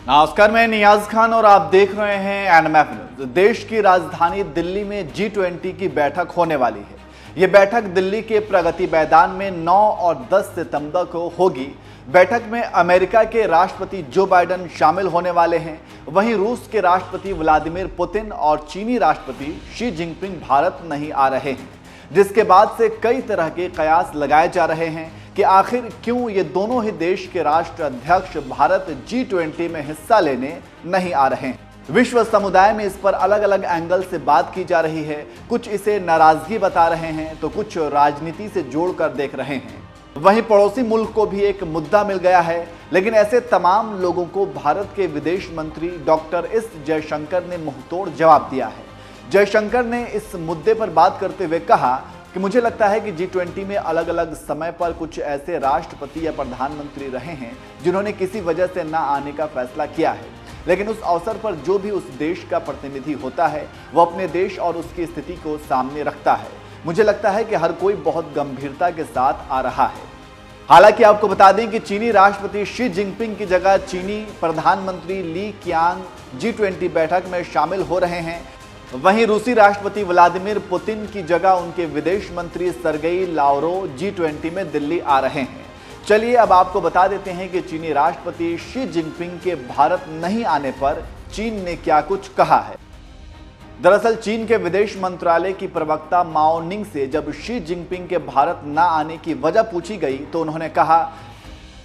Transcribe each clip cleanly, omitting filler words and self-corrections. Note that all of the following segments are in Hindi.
नमस्कार, मैं नियाज खान और आप देख रहे हैं एनएमएफ न्यूज। देश की राजधानी दिल्ली में G20 की बैठक होने वाली है। ये बैठक दिल्ली के प्रगति मैदान में 9 और 10 सितंबर को होगी। बैठक में अमेरिका के राष्ट्रपति जो बाइडेन शामिल होने वाले हैं। वहीं रूस के राष्ट्रपति व्लादिमीर पुतिन और चीनी राष्ट्रपति शी जिनपिंग भारत नहीं आ रहे हैं, जिसके बाद से कई तरह के कयास लगाए जा रहे हैं कि आखिर क्यों ये दोनों ही देश के राष्ट्र अध्यक्ष भारत G20 में हिस्सा लेने नहीं आ रहे हैं। विश्व समुदाय में इस पर अलग अलग एंगल से बात की जा रही है। कुछ इसे नाराजगी बता रहे हैं तो कुछ राजनीति से जोड़कर देख रहे हैं। वहीं पड़ोसी मुल्क को भी एक मुद्दा मिल गया है, लेकिन ऐसे तमाम लोगों को भारत के विदेश मंत्री डॉक्टर एस जयशंकर ने मुंहतोड़ जवाब दिया है। जयशंकर ने इस मुद्दे पर बात करते हुए कहा कि मुझे लगता है कि G20 में अलग अलग समय पर कुछ ऐसे राष्ट्रपति या प्रधानमंत्री रहे हैं जिन्होंने किसी वजह से ना आने का फैसला किया है, लेकिन उस अवसर पर जो भी उस देश का प्रतिनिधि होता है वो अपने देश और उसकी स्थिति को सामने रखता है। मुझे लगता है कि हर कोई बहुत गंभीरता के साथ आ रहा है। हालांकि आपको बता दें कि चीनी राष्ट्रपति शी जिनपिंग की जगह चीनी प्रधानमंत्री ली कीयांग G20 बैठक में शामिल हो रहे हैं। वहीं रूसी राष्ट्रपति व्लादिमीर पुतिन की जगह उनके विदेश मंत्री सर्गेई लावरोव G20 में दिल्ली आ रहे हैं। चलिए अब आपको बता देते हैं कि चीनी राष्ट्रपति शी जिनपिंग के भारत नहीं आने पर चीन ने क्या कुछ कहा है। दरअसल चीन के विदेश मंत्रालय की प्रवक्ता माओ निंग से जब शी जिनपिंग के भारत न आने की वजह पूछी गई तो उन्होंने कहा,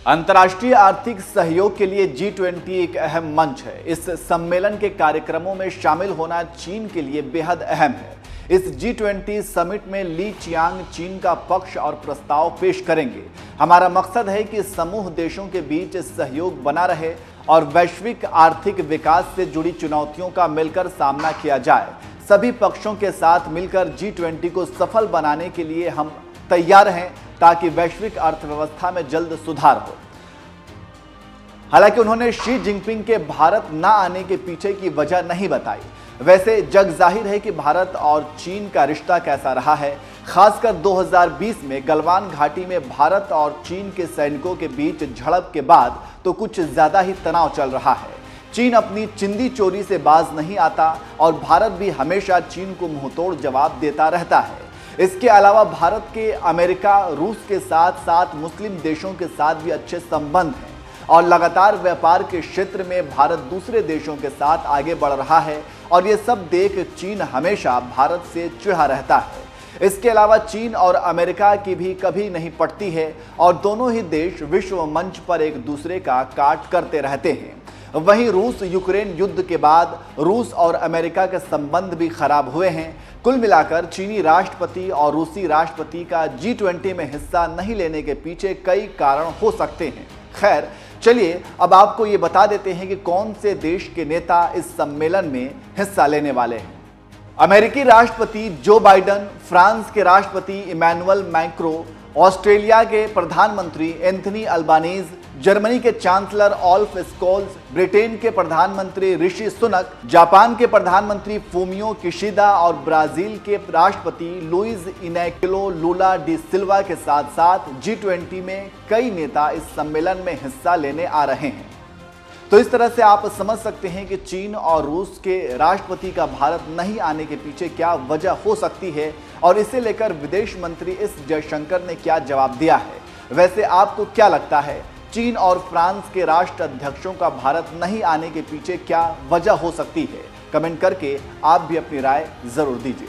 अंतर्राष्ट्रीय आर्थिक सहयोग के लिए G20 एक अहम मंच है। इस सम्मेलन के कार्यक्रमों में शामिल होना चीन के लिए बेहद अहम है। इस G20 समिट में ली कीयांग चीन का पक्ष और प्रस्ताव पेश करेंगे। हमारा मकसद है कि समूह देशों के बीच सहयोग बना रहे और वैश्विक आर्थिक विकास से जुड़ी चुनौतियों का मिलकर सामना किया जाए। सभी पक्षों के साथ मिलकर G20 को सफल बनाने के लिए हम तैयार हैं ताकि वैश्विक अर्थव्यवस्था में जल्द सुधार हो। हालांकि उन्होंने शी जिनपिंग के भारत न आने के पीछे की वजह नहीं बताई। वैसे जग जाहिर है कि भारत और चीन का रिश्ता कैसा रहा है। खासकर 2020 में गलवान घाटी में भारत और चीन के सैनिकों के बीच झड़प के बाद तो कुछ ज्यादा ही तनाव चल रहा है। चीन अपनी चिंदी चोरी से बाज नहीं आता और भारत भी हमेशा चीन को मुंहतोड़ जवाब देता रहता है। इसके अलावा भारत के अमेरिका, रूस के साथ साथ मुस्लिम देशों के साथ भी अच्छे संबंध हैं और लगातार व्यापार के क्षेत्र में भारत दूसरे देशों के साथ आगे बढ़ रहा है और ये सब देख चीन हमेशा भारत से चिढ़ा रहता है। इसके अलावा चीन और अमेरिका की भी कभी नहीं पटती है और दोनों ही देश विश्व मंच पर एक दूसरे का काट करते रहते हैं। वहीं रूस यूक्रेन युद्ध के बाद रूस और अमेरिका के संबंध भी खराब हुए हैं। कुल मिलाकर चीनी राष्ट्रपति और रूसी राष्ट्रपति का G20 में हिस्सा नहीं लेने के पीछे कई कारण हो सकते हैं। खैर चलिए अब आपको ये बता देते हैं कि कौन से देश के नेता इस सम्मेलन में हिस्सा लेने वाले हैं। अमेरिकी राष्ट्रपति जो बाइडेन, फ्रांस के राष्ट्रपति इमैनुअल मैक्रों, ऑस्ट्रेलिया के प्रधानमंत्री एंथनी अल्बानीज, जर्मनी के चांसलर ओल्फ स्कोल्स, ब्रिटेन के प्रधानमंत्री ऋषि सुनक, जापान के प्रधानमंत्री फूमियो किशिदा और ब्राजील के राष्ट्रपति लुइज इनैकियो लुला डी सिल्वा के साथ साथ G20 में कई नेता इस सम्मेलन में हिस्सा लेने आ रहे हैं। तो इस तरह से आप समझ सकते हैं कि चीन और रूस के राष्ट्रपति का भारत नहीं आने के पीछे क्या वजह हो सकती है और इसे लेकर विदेश मंत्री एस जयशंकर ने क्या जवाब दिया है। वैसे आपको क्या लगता है, चीन और फ्रांस के राष्ट्र अध्यक्षों का भारत नहीं आने के पीछे क्या वजह हो सकती है? कमेंट करके आप भी अपनी राय जरूर दीजिए।